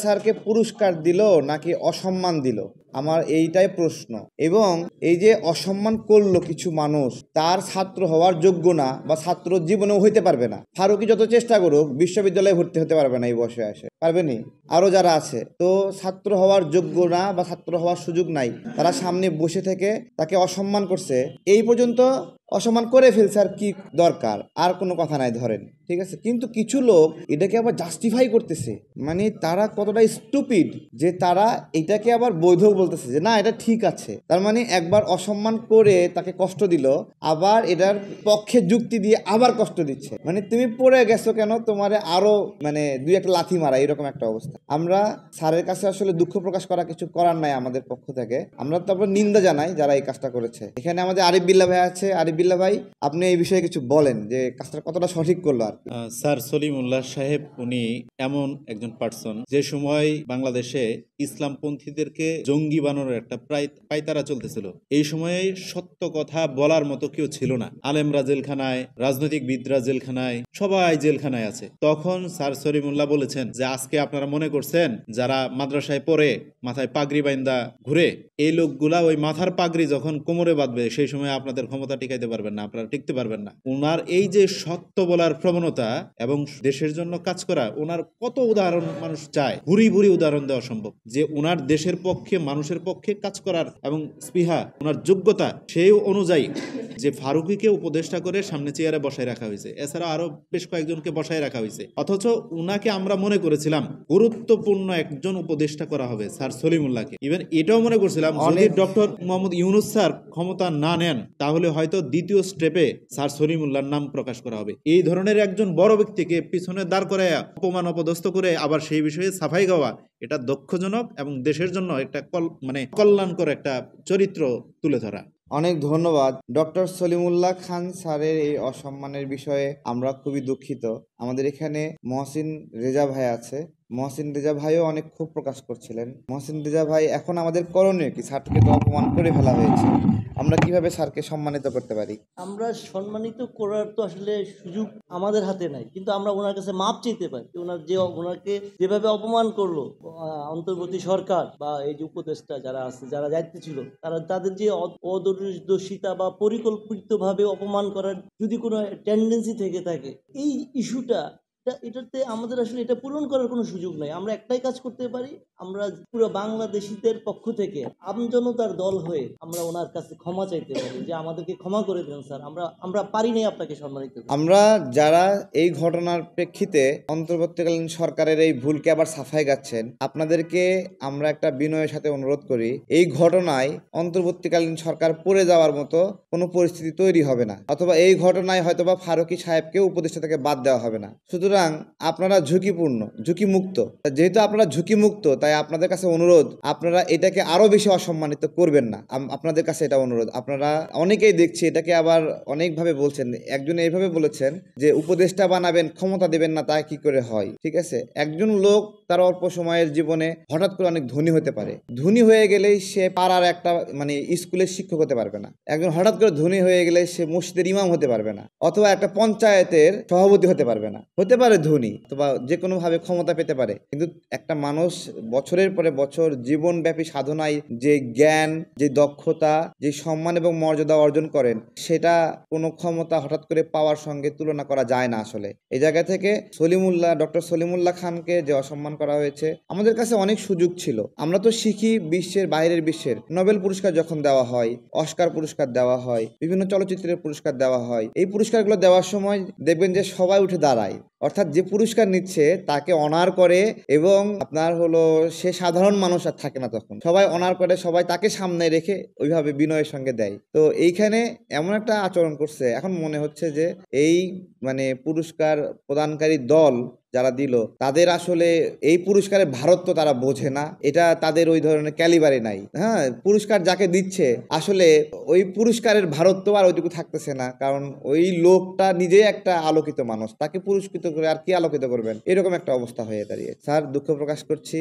স্যারকে পুরস্কার দিল নাকি অসম্মান দিল, আমার এইটাই প্রশ্ন। এবং এই যে অসম্মান করলো কিছু মানুষ, তার ছাত্র হওয়ার যোগ্য না বা ছাত্র জীবনেও হইতে পারবে না। ফারুকী যত চেষ্টা করুক বিশ্ববিদ্যালয়ে ভর্তি হতে পারবে না, এই বয়সে আসে পারবেনি। আরও যারা আছে তো ছাত্র হওয়ার যোগ্য না বা ছাত্র হওয়ার সুযোগ নাই, তারা সামনে বসে থেকে তাকে অসম্মান করছে। এই পর্যন্ত অসম্মান করে ফেলছে, আর কি দরকার, আর কোনো কথা নাই ধরেন, ঠিক আছে। কিন্তু কিছু লোক এটাকে আবার জাস্টিফাই করতেছে, মানে তারা কতটা স্টুপিড যে তারা এটাকে আবার বৈধ বলতেছে যে না এটা ঠিক আছে। তার মানে একবার অসম্মান করে তাকে কষ্ট দিল, আবার এটার পক্ষে যুক্তি দিয়ে আবার কষ্ট দিচ্ছে, মানে তুমি পড়ে গেছো কেন, তোমারে আরো মানে দুই একটা লাথি মারা, এরকম একটা অবস্থা। আমরা স্যারের কাছে আসলে দুঃখ প্রকাশ করা কিছু করার নাই আমাদের পক্ষ থেকে, আমরা তারপর নিন্দা জানাই যারা এই কাজটা করেছে। এখানে আমাদের আরিফ বিল্লাহ ভাই আছে। আরিফ বিল্লাহ ভাই, আপনি এই বিষয়ে কিছু বলেন যে কাজটা কতটা সঠিক করলো আর স্যার সলিমুল্লাহ সাহেব উনি এমন একজন পার্সন যে সময় বাংলাদেশে ইসলামপন্থীদেরকে জঙ্গি বানানোর একটা প্রায় পায়তারা চলতেছিল, এই সময়ে সত্য কথা বলার মতো কেউ ছিল না। আলেমরা জেলখানায়, রাজনৈতিকবিদরা জেলখানায়, সবাই জেলখানায় আছে। তখন স্যার সলিমুল্লাহ বলেছেন যে আজকে আপনারা মনে করছেন যারা মাদ্রাসায় পড়ে মাথায় পাগড়ি বাইন্দা ঘুরে, এই লোকগুলা ওই মাথার পাগড়ি যখন কোমরে বাঁধবে সেই সময় আপনাদের ক্ষমতা টিকাইতে পারবেন না, আপনারা টিকতে পারবেন না। ওনার এই যে সত্য বলার প্রবণতা এবং দেশের জন্য কাজ করা, ওনার কত উদাহরণ মানুষ চায়, ভুরি ভুরি উদাহরণ দেওয়া সম্ভব যে ওনার দেশের পক্ষে মানুষের পক্ষে কাজ করার এবং স্পৃহা, ওনার যোগ্যতা সেই অনুযায়ী যে ফারুকীকে উপদেষ্টা করে সামনে চেয়ারে বসায় রাখা হয়েছে, এছাড়া আরো বেশ কয়েকজনকে বসায় রাখা হয়েছে। অথচ উনাকে আমরা মনে করেছিলাম গুরুত্বপূর্ণ একজন উপদেষ্টা করা হবে স্যার সলিমুল্লাহকে। ইভেন এটাও মনে করছিলাম যদি ডক্টর মোহাম্মদ ইউনূস স্যার ক্ষমতা না নেন তাহলে হয়তো দ্বিতীয় স্টেপে স্যার সলিমুল্লাহর নাম প্রকাশ করা হবে। এই ধরনের একজন বড় ব্যক্তিকে পিছনে দাঁড় করায় অপমান অপদস্থ করে আবার সেই বিষয়ে সাফাই গাওয়া, এটা দক্ষজনক এবং দেশের জন্য একটা কল্যাণকর একটা চরিত্র তুলে ধরা। অনেক ধন্যবাদ। ডক্টর সলিমুল্লাহ খান স্যারের এই অসম্মানের বিষয়ে আমরা খুবই দুঃখিত। আমাদের এখানে মহসিন রেজা ভাই আছে। মহসিন রেজা ভাইও অনেক ক্ষোভ প্রকাশ করছিলেন। মহসিন রেজা ভাই, এখন আমাদের করণীয় কি? স্যারকে তো অপমান করে ফেলা হয়েছে, আমরা কিভাবে স্যারকে সম্মানিত করতে পারি? আমরা সম্মানিত করার তো আসলে সুযোগ আমাদের হাতে নাই, কিন্তু আমরা ওনার কাছে মাপ চাইতে পারি। ওনাকে যেভাবে অপমান করলো অন্তর্বর্তী সরকার বা এই যে উপদেষ্টা যারা আছে, যারা দায়িত্বে ছিল, তাদের যে অদূরদর্শিতা বা পরিকল্পিতভাবে অপমান করার যদি কোনো টেন্ডেন্সি থেকে থাকে, এই ইস্যুটা এটাতে আমাদের আসলে এটা পূরণ করার কোনো সুযোগ নাই। আমরা একটাই কাজ করতে পারি, আমরা পুরো বাংলাদেশিদের পক্ষ থেকে আমজনতার দল হয়ে আমরা ওনার কাছে ক্ষমা চাইতে পারি যে আমাদেরকে ক্ষমা করে দেন স্যার, আমরা পারি নাই আপনাকে সম্মানিত। আমরা যারা এই ঘটনার প্রেক্ষিতে অন্তর্বর্তীকালীন সরকারের এই ভুলকে আবার সাফাই গাচ্ছেন, আপনাদেরকে আমরা একটা বিনয়ের সাথে অনুরোধ করি, এই ঘটনায় অন্তর্বর্তীকালীন সরকার পড়ে যাওয়ার মতো কোনো পরিস্থিতি তৈরি হবে না, অথবা এই ঘটনায় হয়তোবা ফারুকী সাহেবকে উপদেষ্টা থেকে বাদ দেওয়া হবে না। সুতরাং আপনারা ঝুঁকিমুক্ত, যেহেতু আপনারা ঝুঁকিমুক্ত, তাই আপনাদের কাছে অনুরোধ, আপনারা এটাকে আরো বেশি অসম্মানিত করবেন না। আপনাদের কাছে এটা অনুরোধ। আপনারা অনেকেই দেখছি এটাকে আবার অনেকভাবে বলছেন। একজন এইভাবে বলেছেন যে উপদেষ্টা বানাবেন, ক্ষমতা দেবেন না, তা কি করে হয়? ঠিক আছে, একজন লোক তার অল্প সময়ের জীবনে হঠাৎ করে অনেক ধনী হতে পারে। ধনী হয়ে গেলেই সে পাড়ার একটা মানে স্কুলের শিক্ষক হতে পারবে না। একজন হঠাৎ করে ধনী হয়ে গেলে সে মসজিদের ইমাম হতে পারবে না, অথবা একটা পঞ্চায়েতের সভাপতি হতে পারবে না। হতে পারে ধনী, অথবা যে কোনো ভাবে ক্ষমতা পেতে পারে, কিন্তু একটা মানুষ বছরের পরে বছর জীবনব্যাপী সাধনায় যে জ্ঞান, যে দক্ষতা, যে সম্মান এবং মর্যাদা অর্জন করেন, সেটা কোনো ক্ষমতা হঠাৎ করে পাওয়ার সঙ্গে তুলনা করা যায় না। আসলে এই জায়গা থেকে ডক্টর সলিমুল্লাহ খানকে যে অসম্মান করা হয়েছে, আমাদের কাছে অনেক সুযোগ ছিল। আমরা তো শিখি বিশ্বের বাইরের বিশ্বের নোবেল পুরস্কার যখন দেওয়া হয়, অস্কার পুরস্কার দেওয়া হয়, বিভিন্ন চলচ্চিত্রের পুরস্কার দেওয়া হয়, এই পুরস্কারগুলো দেওয়ার সময় দেখবেন যে সবাই উঠে দাঁড়ায়, অর্থাৎ যে পুরস্কার নিচ্ছে তাকে অনার করে, এবং আপনার হলো সে সাধারণ মানুষ আর থাকে না, তখন সবাই অনার করে, সবাই তাকে সামনে রেখে ওইভাবে বিনয়ের সঙ্গে দেয়। তো এইখানে এমন একটা আচরণ করছে, এখন মনে হচ্ছে যে এই মানে পুরস্কার প্রদানকারী দল যারা দিল, তাদের আসলে এই পুরস্কারের ভারত তো তারা বোঝে না, এটা তাদের ওই ধরনের ক্যালিবারে নাই। হ্যাঁ, পুরস্কার যাকে দিচ্ছে আসলে ওই পুরস্কারের ভারত তো আর ওইটুকু থাকতেছে না, কারণ ওই লোকটা নিজেই একটা আলোকিত মানুষ, তাকে পুরস্কৃত করে আর কি আলোকিত করবেন, এরকম একটা অবস্থা হয়ে দাঁড়িয়ে। স্যার, দুঃখ প্রকাশ করছি।